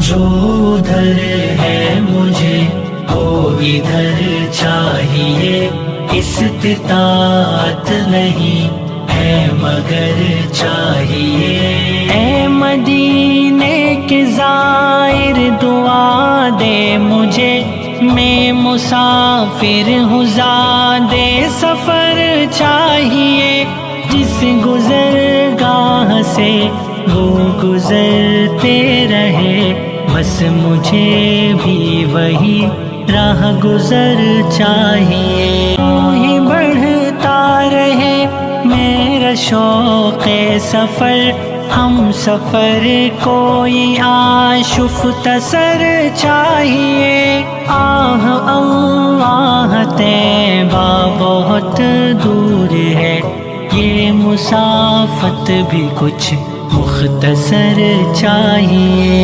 جو ادھر ہے مجھے وہ ادھر چاہیے، استطاعت نہیں ہے مگر چاہیے۔ اے مدینے کے زائر دعا دے مجھے، میں مسافر ہوں زادے سفر چاہیے۔ جس گزرگاہ سے وہ گزرتے رہے، بس مجھے بھی وہی راہ گزر چاہیے۔ یوں ہی بڑھتا رہے میرا شوق سفر، ہم سفر کوئی آشفت سر چاہیے۔ آہ اللہ طیبہ بہت دور ہے، یہ مسافت بھی کچھ مختصر چاہیے۔